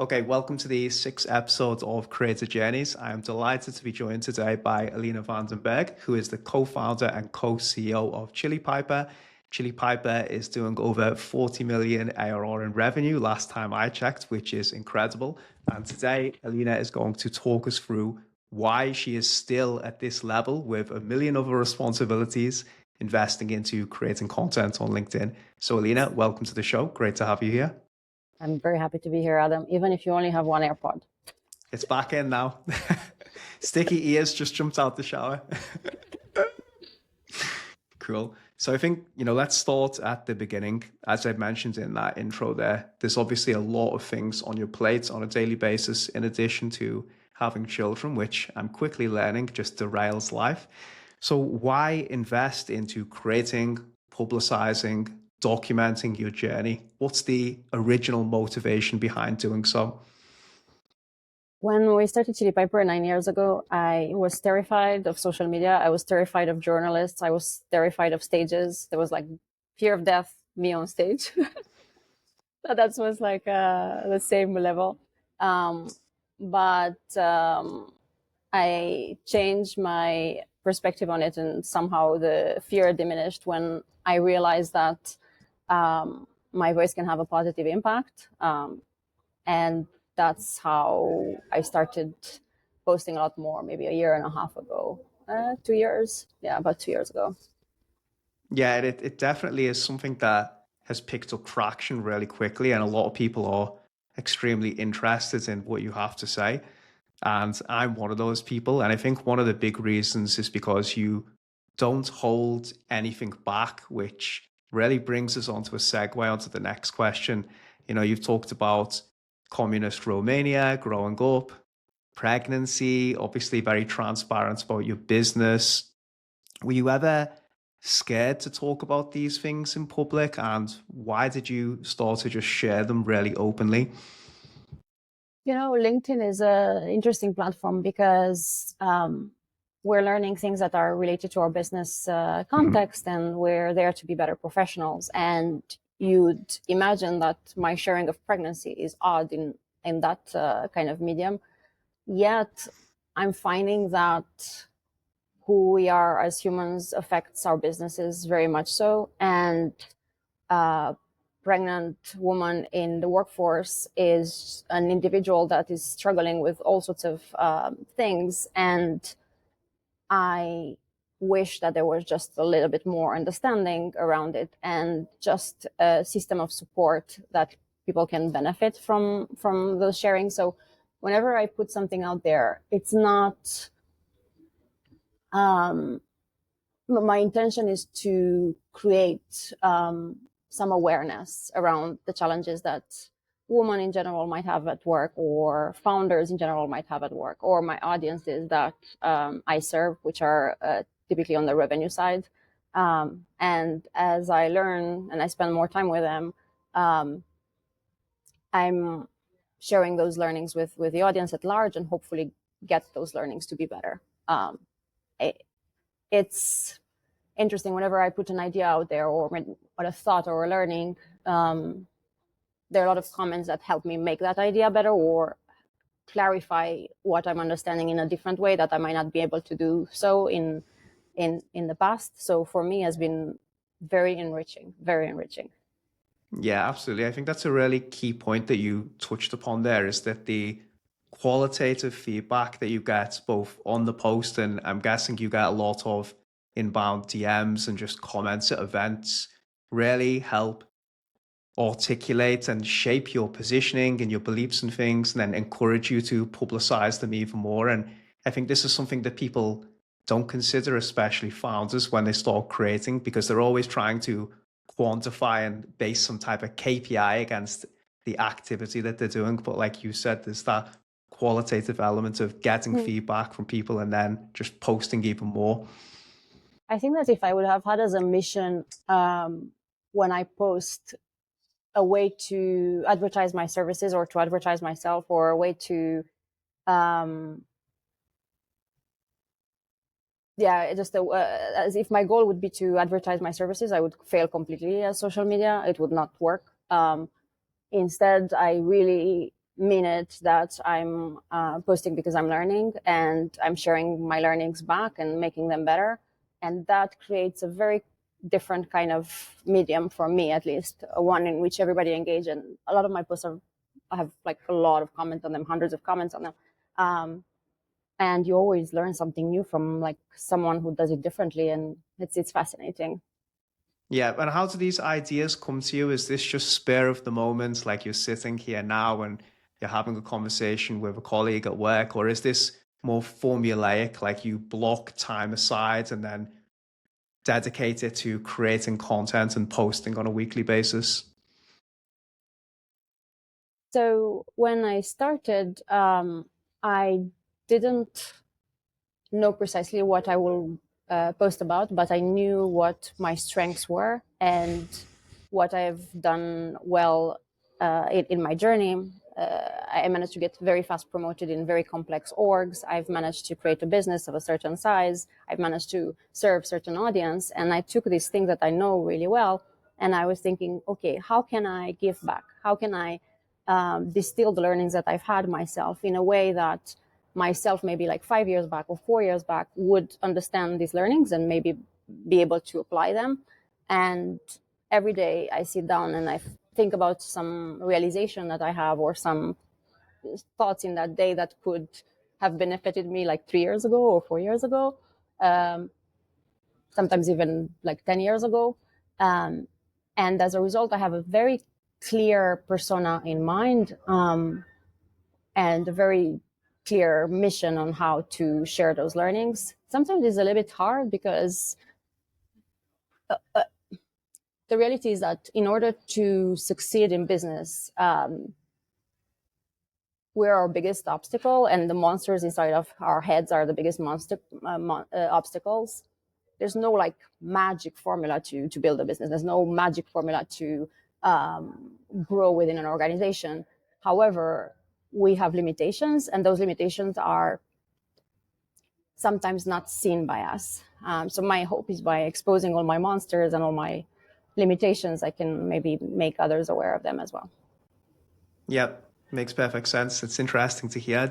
Okay, welcome to the sixth episode of Creator Journeys. I am delighted to be joined today by Alina Vandenberghe, who is the co-founder and co-CEO of Chili Piper. Chili Piper is doing over 40 million ARR in revenue last time I checked, which is incredible. And today, Alina is going to talk us through why she is still at this level with a million other responsibilities, investing into creating content on LinkedIn. So Alina, welcome to the show. Great to have you here. I'm very happy to be here, Adam, even if you only have one AirPod. It's back in now. Sticky ears just jumped out the shower. Cool. So I think, let's start at the beginning. As I mentioned in that intro there's obviously a lot of things on your plate on a daily basis, in addition to having children, which I'm quickly learning just derails life. So why invest into creating, publicizing, documenting your journey? What's the original motivation behind doing so? When we started Chili Piper 9 years ago, I was terrified of social media. I was terrified of journalists. I was terrified of stages. There was like fear of death, me on stage. That was like the same level. But I changed my perspective on it, and somehow the fear diminished when I realized that my voice can have a positive impact. And that's how I started posting a lot more, maybe a year and a half ago, 2 years. Yeah, about 2 years ago. Yeah, it definitely is something that has picked up traction really quickly, and a lot of people are extremely interested in what you have to say. And I'm one of those people. And I think one of the big reasons is because you don't hold anything back, which really brings us onto a segue onto the next question. You've talked about communist Romania, growing up, pregnancy, obviously very transparent about your business. Were you ever scared to talk about these things in public? And why did you start to just share them really openly? LinkedIn is an interesting platform because we're learning things that are related to our business context, and we're there to be better professionals. And you'd imagine that my sharing of pregnancy is odd in that kind of medium. Yet I'm finding that who we are as humans affects our businesses very much so. And pregnant woman in the workforce is an individual that is struggling with all sorts of things. And I wish that there was just a little bit more understanding around it, and just a system of support that people can benefit from the sharing. So whenever I put something out there, it's not, my intention is to create some awareness around the challenges that women in general might have at work, or founders in general might have at work, or my audiences that I serve, which are typically on the revenue side. And as I learn and I spend more time with them, I'm sharing those learnings with the audience at large, and hopefully get those learnings to be better. It's interesting whenever I put an idea out there, or a thought or a learning, there are a lot of comments that help me make that idea better, or clarify what I'm understanding in a different way that I might not be able to do so in the past. So for me, it has been very enriching, very enriching. Yeah, absolutely. I think that's a really key point that you touched upon there, is that the qualitative feedback that you get both on the post, and I'm guessing you get a lot of inbound DMs and just comments at events, really help articulate and shape your positioning and your beliefs and things, and then encourage you to publicize them even more. And I think this is something that people don't consider, especially founders, when they start creating, because they're always trying to quantify and base some type of KPI against the activity that they're doing. But like you said, there's that qualitative element of getting feedback from people and then just posting even more. I think that if I would have had as a mission, when I post, a way to advertise my services, or to advertise myself, or a way to as if my goal would be to advertise my services, I would fail completely as social media. It would not work. Instead, I really minute that I'm posting because I'm learning and I'm sharing my learnings back and making them better. And that creates a very different kind of medium for me, at least, one in which everybody engage. And a lot of my posts I have like a lot of comments on them, hundreds of comments on them. And you always learn something new from like someone who does it differently. And it's fascinating. Yeah, and how do these ideas come to you? Is this just spur of the moment, like you're sitting here now and you're having a conversation with a colleague at work, or is this more formulaic, like you block time aside and then dedicate it to creating content and posting on a weekly basis? So when I started, I didn't know precisely what I will post about, but I knew what my strengths were and what I've done well in my journey. I managed to get very fast promoted in very complex orgs. I've managed to create a business of a certain size. I've managed to serve certain audience. And I took these things that I know really well. And I was thinking, okay, how can I give back? How can I distill the learnings that I've had myself in a way that myself, maybe like 5 years back or 4 years back, would understand these learnings and maybe be able to apply them. And every day I sit down and I think about some realization that I have or some thoughts in that day that could have benefited me like 3 years ago or 4 years ago, sometimes even like 10 years ago. And as a result, I have a very clear persona in mind, and a very clear mission on how to share those learnings. Sometimes it's a little bit hard because the reality is that in order to succeed in business, we're our biggest obstacle, and the monsters inside of our heads are the biggest obstacles. There's no like magic formula to build a business. There's no magic formula to grow within an organization. However, we have limitations, and those limitations are sometimes not seen by us. So my hope is by exposing all my monsters and all my limitations, I can maybe make others aware of them as well. Yep, makes perfect sense. It's interesting to hear.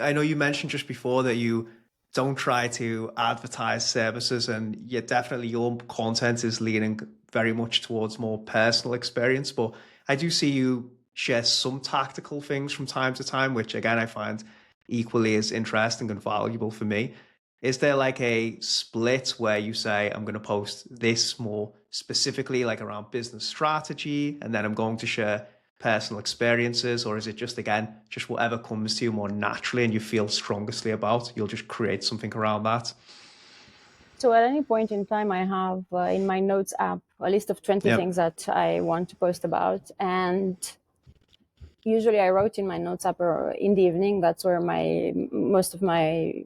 I know you mentioned just before that you don't try to advertise services, and yet definitely your content is leaning very much towards more personal experience. But I do see you share some tactical things from time to time, which again, I find equally as interesting and valuable for me. Is there like a split where you say, I'm going to post this more specifically like around business strategy, and then I'm going to share personal experiences? Or is it just, again, just whatever comes to you more naturally and you feel strongestly about, you'll just create something around that? So at any point in time, I have in my notes app a list of 20 things that I want to post about. And usually I wrote in my notes app in the evening. That's where most of my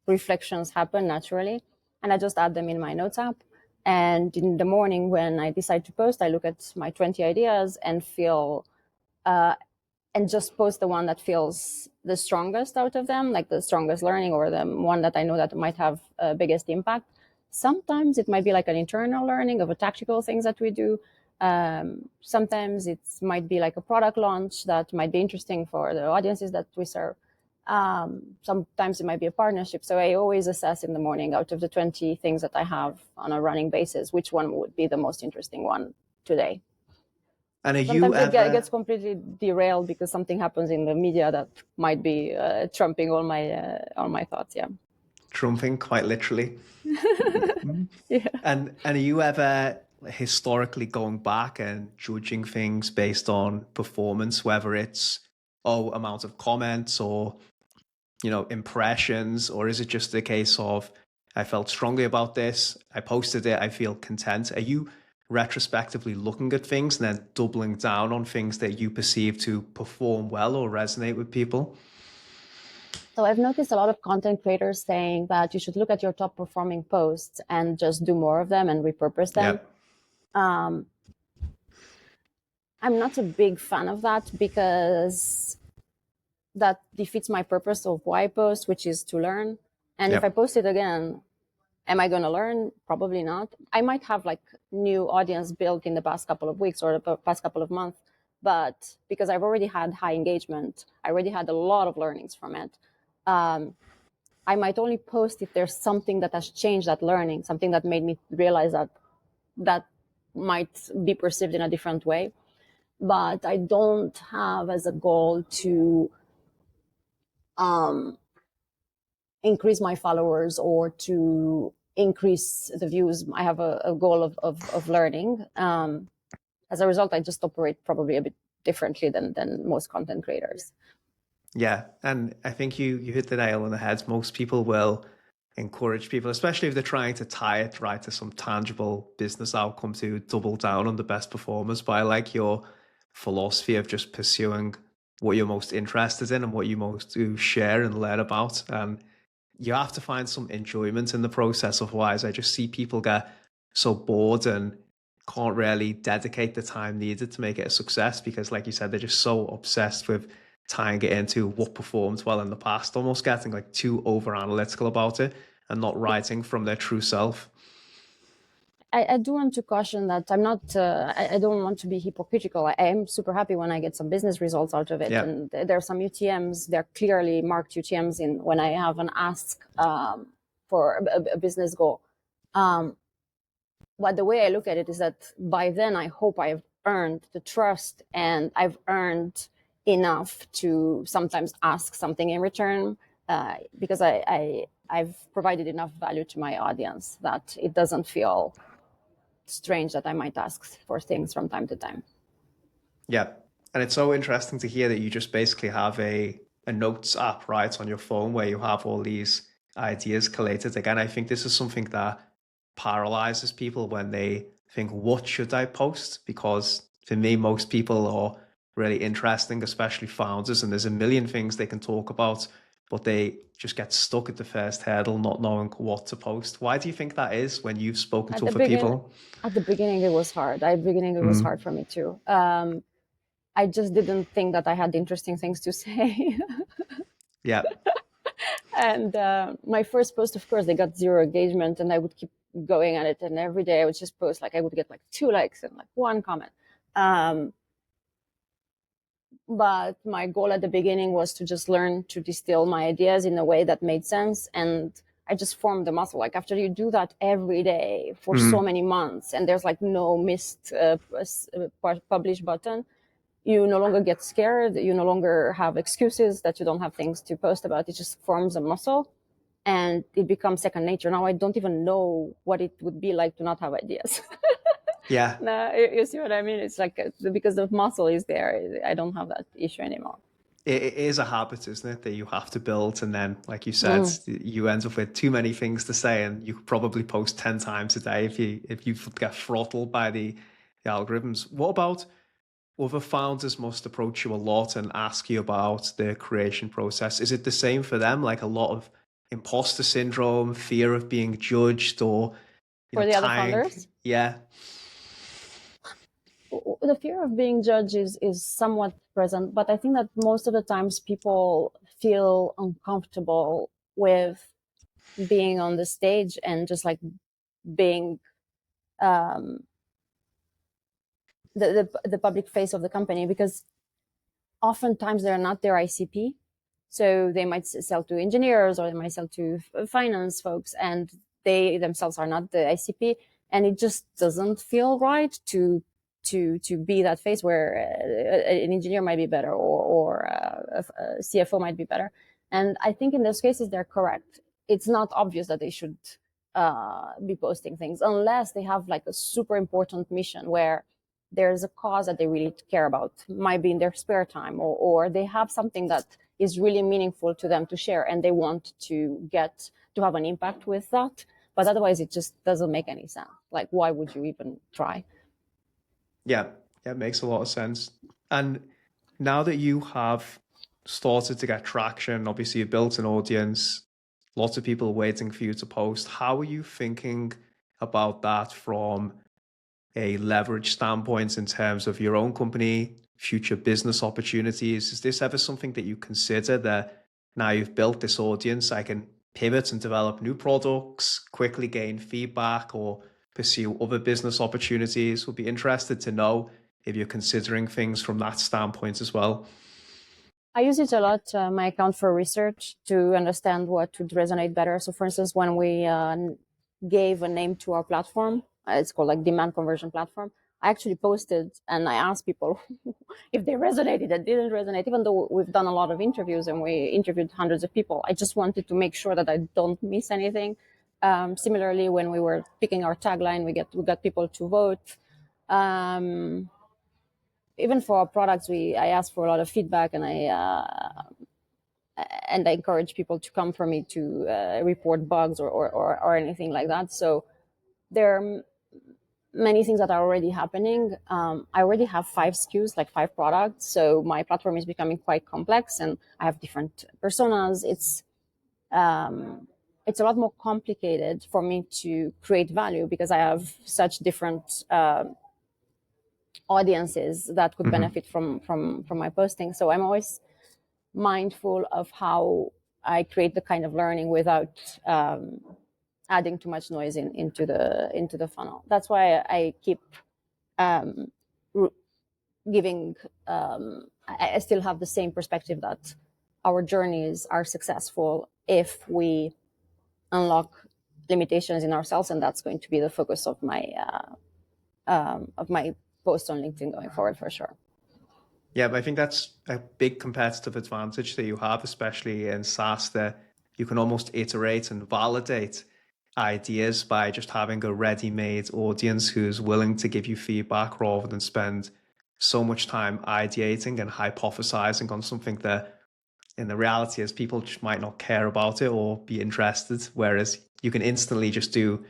reflections happen naturally. And I just add them in my notes app. And in the morning when I decide to post, I look at my 20 ideas and and just post the one that feels the strongest out of them, like the strongest learning, or the one that I know that might have biggest impact. Sometimes it might be like an internal learning of a tactical things that we do. Sometimes it might be like a product launch that might be interesting for the audiences that we serve. Sometimes it might be a partnership. So I always assess in the morning, out of the 20 things that I have on a running basis, which one would be the most interesting one today. And sometimes it gets completely derailed because something happens in the media that might be trumping all my thoughts. Yeah, trumping quite literally. yeah. And are you ever historically going back and judging things based on performance, whether it's amount of comments or impressions, or is it just a case of I felt strongly about this, I posted it, I feel content? Are you retrospectively looking at things and then doubling down on things that you perceive to perform well or resonate with people? So I've noticed a lot of content creators saying that you should look at your top performing posts and just do more of them and repurpose them. Yep. I'm not a big fan of that because that defeats my purpose of why I post, which is to learn. And if I post it again, am I going to learn? Probably not. I might have like new audience built in the past couple of weeks or the past couple of months, But because I've already had high engagement, I already had a lot of learnings from it. I might only post if there's something that has changed that learning, something that made me realize that might be perceived in a different way. But I don't have as a goal to increase my followers or to increase the views. I have a goal of learning. As a result, I just operate probably a bit differently than most content creators. Yeah, and I think you hit the nail on the head. Most people will encourage people, especially if they're trying to tie it right to some tangible business outcome, to double down on the best performers. But I like your philosophy of just pursuing what you're most interested in and what you most do share and learn about. And you have to find some enjoyment in the process. Otherwise, I just see people get so bored and can't really dedicate the time needed to make it a success because, like you said, they're just so obsessed with tying it into what performed well in the past, almost getting like too over analytical about it and not writing from their true self. I do want to caution that I'm not, I don't want to be hypocritical. I am super happy when I get some business results out of it. Yeah. And there are some UTMs, they're clearly marked UTMs in when I have an ask for a business goal. But the way I look at it is that by then I hope I've earned the trust and I've earned enough to sometimes ask something in return, because I've provided enough value to my audience that it doesn't feel strange that I might ask for things from time to time. Yeah. And it's so interesting to hear that you just basically have a notes app right on your phone where you have all these ideas collated. Again, I think this is something that paralyzes people when they think, what should I post? Because for me, most people are really interesting, especially founders, and there's a million things they can talk about, but they just get stuck at the first hurdle, not knowing what to post. Why do you think that is when you've spoken to other people? At the beginning, it was hard. It was hard for me too. I just didn't think that I had interesting things to say. Yeah. And my first post, of course, they got 0 engagement, and I would keep going at it. And every day I would just post, like I would get like 2 likes and like 1 comment. But my goal at the beginning was to just learn to distill my ideas in a way that made sense. And I just formed the muscle. Like after you do that every day for so many months, and there's like no missed publish button, you no longer get scared. You no longer have excuses that you don't have things to post about. It just forms a muscle and it becomes second nature. Now I don't even know what it would be like to not have ideas. Yeah. No, you see what I mean? It's like because the muscle is there, I don't have that issue anymore. It is a habit, isn't it, that you have to build, and then, like you said, you end up with too many things to say, and you could probably post 10 times a day if you get throttled by the algorithms. What about other founders must approach you a lot and ask you about the creation process? Is it the same for them? Like a lot of imposter syndrome, fear of being judged, or for the other founders? Yeah. The fear of being judged is somewhat present, but I think that most of the times people feel uncomfortable with being on the stage and just like being the public face of the company, because oftentimes they're not their ICP. So they might sell to engineers or they might sell to finance folks, and they themselves are not the ICP. And it just doesn't feel right to be that face where an engineer might be better or a CFO might be better. And I think in those cases, they're correct. It's not obvious that they should be posting things unless they have like a super important mission where there's a cause that they really care about, might be in their spare time, or they have something that is really meaningful to them to share and they want to have an impact with that. But otherwise, it just doesn't make any sense. Like, why would you even try? Yeah, it makes a lot of sense. And now that you have started to get traction, obviously you built an audience, lots of people waiting for you to post. How are you thinking about that from a leverage standpoint in terms of your own company, future business opportunities? Is this ever something that you consider, that now you've built this audience, I can pivot and develop new products, quickly gain feedback, or pursue other business opportunities? Would be interested to know if you're considering things from that standpoint as well? I use it a lot, my account, for research to understand what would resonate better. So for instance, when we gave a name to our platform, it's called like demand conversion platform, I actually posted and I asked people if they resonated and didn't resonate, even though we've done a lot of interviews and we interviewed hundreds of people. I just wanted to make sure that I don't miss anything. Similarly, when we were picking our tagline, we got people to vote. Even for our products, I asked for a lot of feedback, and I encourage people to come for me to report bugs or anything like that. So there are many things that are already happening. I already have 5 SKUs, like 5 products. So my platform is becoming quite complex, and I have different personas. It's a lot more complicated for me to create value because I have such different audiences that could benefit from my posting. So I'm always mindful of how I create the kind of learning without adding too much noise into the funnel. That's why I keep giving. I still have the same perspective that our journeys are successful if we unlock limitations in ourselves, and that's going to be the focus of my post on LinkedIn going forward, for sure. Yeah, but I think that's a big competitive advantage that you have, especially in SaaS, that you can almost iterate and validate ideas by just having a ready-made audience who's willing to give you feedback rather than spend so much time ideating and hypothesizing on something that in the reality is people just might not care about it or be interested. Whereas you can instantly just do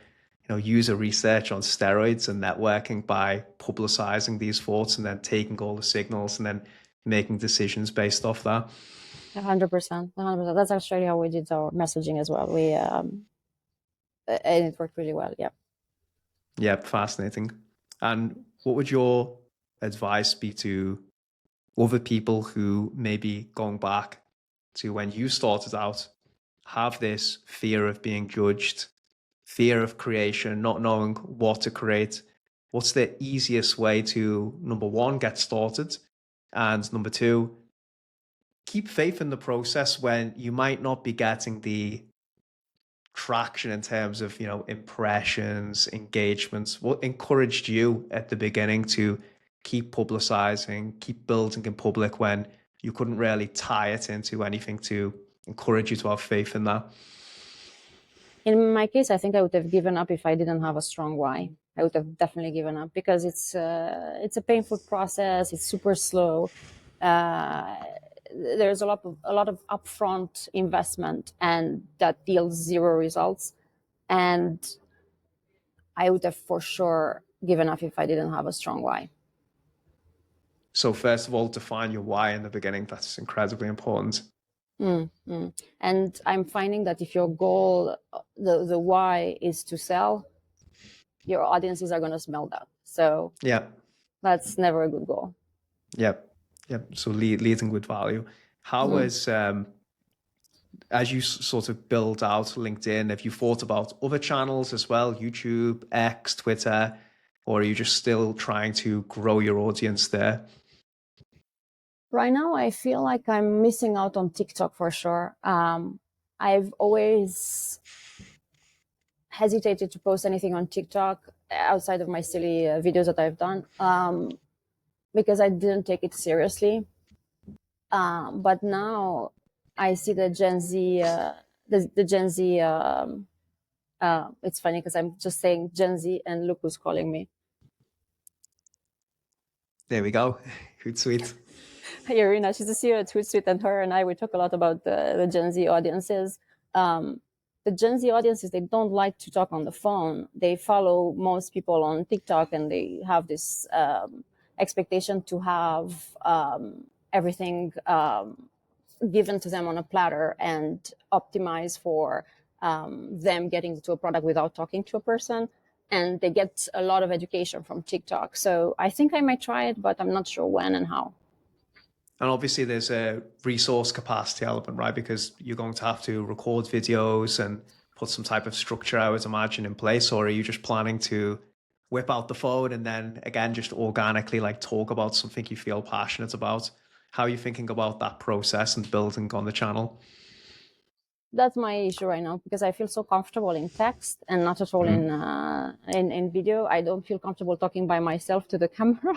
user research on steroids and networking by publicizing these thoughts and then taking all the signals and then making decisions based off that. 100%. That's actually how we did our messaging as well. And it worked really well. Yeah. Yeah, fascinating. And what would your advice be to other people who may be going back to when you started out, have this fear of being judged, fear of creation, not knowing what to create? What's the easiest way to, number one, get started? And number two, keep faith in the process when you might not be getting the traction in terms of, impressions, engagements? What encouraged you at the beginning to keep publicizing, keep building in public when you couldn't really tie it into anything to encourage you to have faith in that? In my case, I think I would have given up if I didn't have a strong why. I would have definitely given up because it's a painful process. It's super slow. There's a lot of upfront investment, and that yields zero results. And I would have for sure given up if I didn't have a strong why. So first of all, define your why in the beginning. That's incredibly important. And I'm finding that if your goal, the why, is to sell, your audiences are going to smell that. So Yeah. that's never a good goal. Yep. So leading with value. How is as you sort of build out LinkedIn, have you thought about other channels as well, YouTube, X, Twitter, or are you just still trying to grow your audience there? Right now, I feel like I'm missing out on TikTok for sure. I've always hesitated to post anything on TikTok outside of my silly videos that I've done because I didn't take it seriously. But now I see the Gen Z, the Gen Z. It's funny because I'm just saying Gen Z, and look who's calling me. There we go. Hootsuite. Hey, Irina, she's the CEO at Hootsuite, and her and I, we talk a lot about the Gen Z audiences. The Gen Z audiences, they don't like to talk on the phone. They follow most people on TikTok, and they have this expectation to have everything given to them on a platter and optimize for them getting to a product without talking to a person. And they get a lot of education from TikTok. So I think I might try it, but I'm not sure when and how. And obviously there's a resource capacity element, right? Because you're going to have to record videos and put some type of structure, I would imagine, in place. Or are you just planning to, whip out the phone and then again just organically like talk about something you feel passionate about? How are you thinking about that process and building on the channel? That's my issue right now because I feel so comfortable in text and not at all in video. I don't feel comfortable talking by myself to the camera.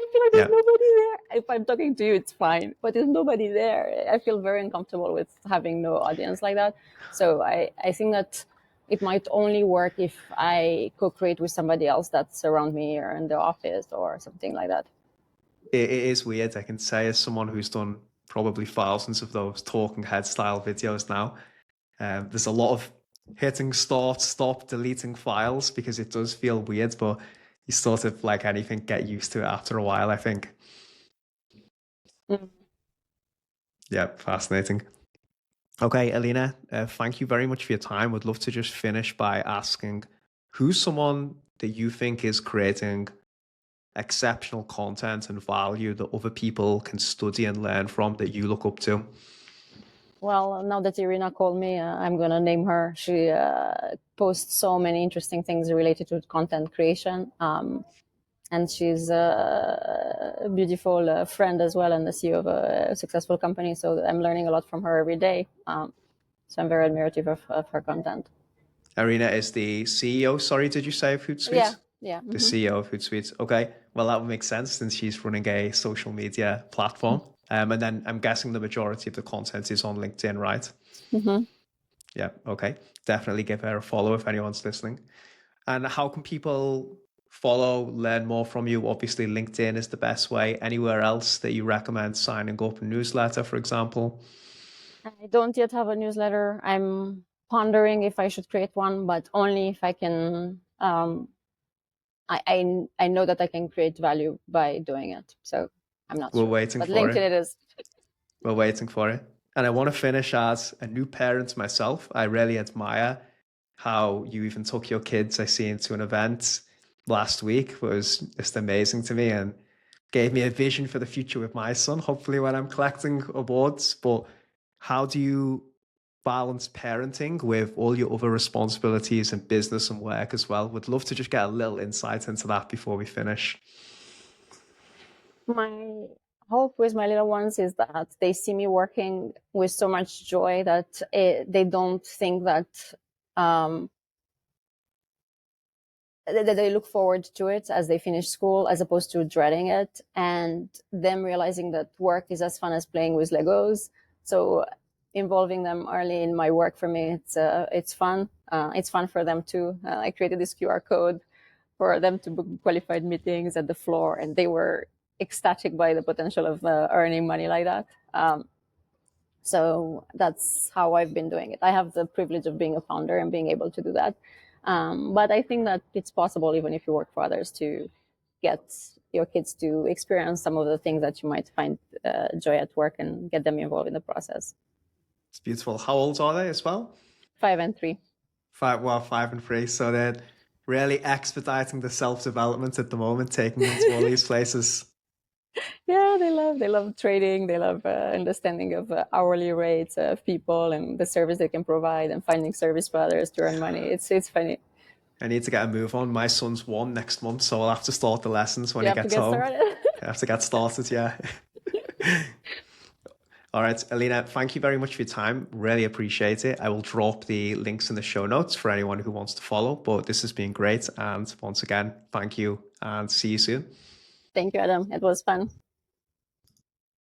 I feel like there's Yeah. nobody there. If I'm talking to you, it's fine, but there's nobody there. I feel very uncomfortable with having no audience like that. So I think that it might only work if I co-create with somebody else that's around me or in the office or something like that. It is weird. I can say as someone who's done probably thousands of those talking head style videos now, there's a lot of hitting start, stop, deleting files because it does feel weird, but you sort of like anything get used to it after a while, I think. Mm. Yeah, fascinating. Okay, Alina, thank you very much for your time. Would love to just finish by asking who's someone that you think is creating exceptional content and value that other people can study and learn from that you look up to? Well, now that Irina called me, I'm going to name her. She posts so many interesting things related to content creation. And she's a beautiful friend as well and the CEO of a successful company. So I'm learning a lot from her every day. So I'm very admirative of her content. Irina is the CEO, sorry, did you say of Hootsuite? Yeah, yeah. The CEO of Hootsuite. Okay, well, that would make sense since she's running a social media platform. And then I'm guessing the majority of the content is on LinkedIn, right? Mm-hmm. Yeah, okay. Definitely give her a follow if anyone's listening. And how can people follow, learn more from you? Obviously, LinkedIn is the best way. Anywhere else that you recommend signing up a newsletter, for example? I don't yet have a newsletter. I'm pondering if I should create one, but only if I can. I know that I can create value by doing it. So I'm not We're sure. waiting But for LinkedIn it. it is. We're waiting for it. And I want to finish as a new parent myself. I really admire how you even took your kids, I see, into an event last week. It was just amazing to me and gave me a vision for the future with my son, hopefully when I'm collecting awards. But how do you balance parenting with all your other responsibilities and business and work as well? Would love to just get a little insight into that before we finish. My hope with my little ones is that they see me working with so much joy that they don't think that that they look forward to it as they finish school as opposed to dreading it, and them realizing that work is as fun as playing with Legos. So involving them early in my work, for me, it's fun. It's fun for them too. I created this QR code for them to book qualified meetings at the floor, and they were ecstatic by the potential of earning money like that. So that's how I've been doing it. I have the privilege of being a founder and being able to do that. But I think that it's possible, even if you work for others, to get your kids to experience some of the things that you might find joy at work and get them involved in the process. It's beautiful. How old are they as well? 5 and 3. Five and three. So they're really expediting the self-development at the moment, taking them to all these places. Yeah, they love trading. They love understanding of hourly rates of people and the service they can provide and finding service for others to earn money. It's funny. I need to get a move on. My son's 1 next month, so I'll have to start the lessons when You he have to gets get home. started. I have to get started, yeah. All right, Alina, thank you very much for your time. Really appreciate it. I will drop the links in the show notes for anyone who wants to follow, but this has been great. And once again, thank you and see you soon. Thank you, Adam. It was fun.